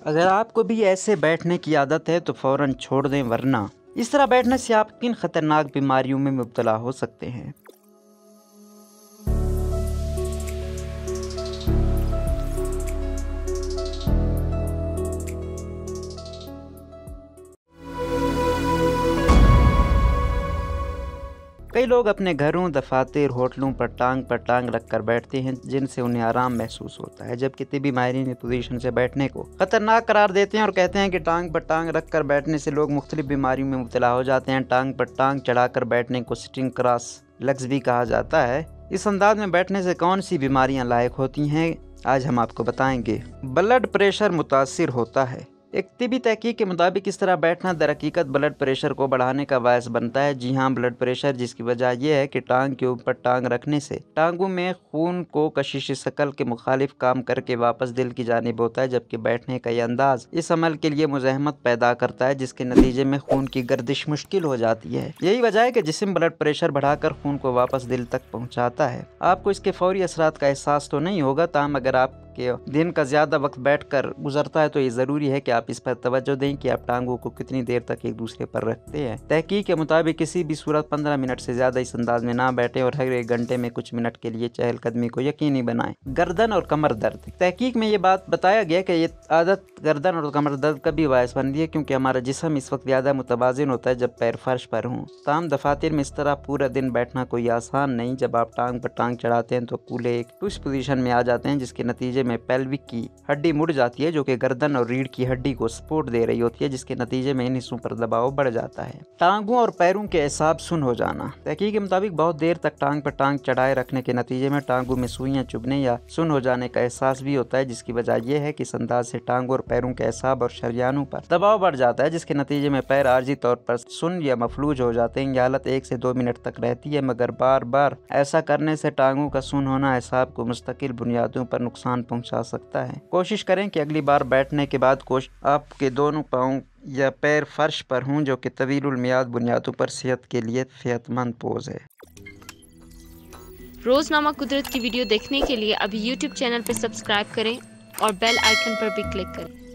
अगर आपको भी ऐसे बैठने की आदत है तो फ़ौरन छोड़ दें, वरना इस तरह बैठने से आप किन खतरनाक बीमारियों में मुब्तला हो सकते हैं। कई लोग अपने घरों, दफातर, होटलों पर टांग रख कर बैठते हैं, जिनसे उन्हें आराम महसूस होता है, जबकि तिब्बी माहिरीन इस पोजीशन से बैठने को खतरनाक करार देते हैं और कहते हैं कि टांग पर टांग रख कर बैठने से लोग मुख्तलिफ बीमारियों में मुब्तला हो जाते हैं। टांग पर टांग चढ़ाकर बैठने को सिटिंग क्रॉस लेग्स भी कहा जाता है। इस अंदाज में बैठने से कौन सी बीमारियां लायक होती हैं, आज हम आपको बताएंगे। ब्लड प्रेशर मुतासिर होता है। एक तिब्बी तहकीक के मुताबिक इस तरह बैठना दरहकीकत ब्लड प्रेशर को बढ़ाने का बायस बनता है। जी हाँ, ब्लड प्रेशर, जिसकी वजह यह है कि टांग के ऊपर टांग रखने से टांगों में खून को कशिश शकल के मुखालिफ काम करके वापस दिल की जानिब होता है, जबकि बैठने का यह अंदाज इस अमल के लिए मुज़ाहमत पैदा करता है, जिसके नतीजे में खून की गर्दिश मुश्किल हो जाती है। यही वजह है कि जिस्म ब्लड प्रेशर बढ़ाकर खून को वापस दिल तक पहुँचाता है। आपको इसके फौरी असरात का एहसास तो नहीं होगा, ताहम अगर आप दिन का ज़्यादा वक्त बैठकर गुजरता है तो ये ज़रूरी है कि आप इस पर तवज्जो दें कि आप टांगों को कितनी देर तक एक दूसरे पर रखते हैं। तहकीक के मुताबिक किसी भी सूरत 15 मिनट से ज़्यादा इस अंदाज में ना बैठें और हर एक घंटे में कुछ मिनट के लिए चहलकदमी को यकीनी बनाएं। गर्दन और कमर दर्द। तहकीक में ये बात बताया गया कि ये आदत गर्दन और कमर दर्द का भी बायस बनती है, क्योंकि हमारा जिस्म इस वक्त ज़्यादा मुतवाज़िन होता है जब पैर फर्श पर हों। ताम दफातर में इस तरह पूरा दिन बैठना कोई आसान नहीं। जब आप टांग पर टांग चढ़ाते हैं तो कूल्हे एक ट्विस्ट पोजीशन में आ जाते हैं, जिसके नतीजे में पेल्विक की हड्डी मुड़ जाती है, जो कि गर्दन और रीढ़ की हड्डी को सपोर्ट दे रही होती है, जिसके नतीजे में इन हिस्सों पर दबाव बढ़ जाता है। टांगों और पैरों के एसाब सुन हो जाना। तहकीक के मुताबिक बहुत देर तक टांग पर टांग चढ़ाए रखने के नतीजे में टांगों में सुइयां चुभने या सुन हो जाने का एहसास भी होता है, जिसकी वजह यह है कि इस अंदाज से टांगों और पैरों के एसाब और शरियानों पर दबाव बढ़ जाता है, जिसके नतीजे में पैर आर्जी तौर पर सुन या मफलूज हो जाते हैं। यह हालत 1 से 2 मिनट तक रहती है, मगर बार बार ऐसा करने से टांगों का सुन होना एसाब को मुस्तकिल बुनियादों पर नुकसान पहुंचा सकता है। कोशिश करें कि अगली बार बैठने के बाद आपके दोनों पाँव या पैर फर्श पर हों, जो कि तवीलुल मियाद बुनियादों पर सेहत के लिए सेहतमंद पोज है। रोजनामा कुदरत की वीडियो देखने के लिए अभी YouTube चैनल पर सब्सक्राइब करें और बेल आइकन पर भी क्लिक करें।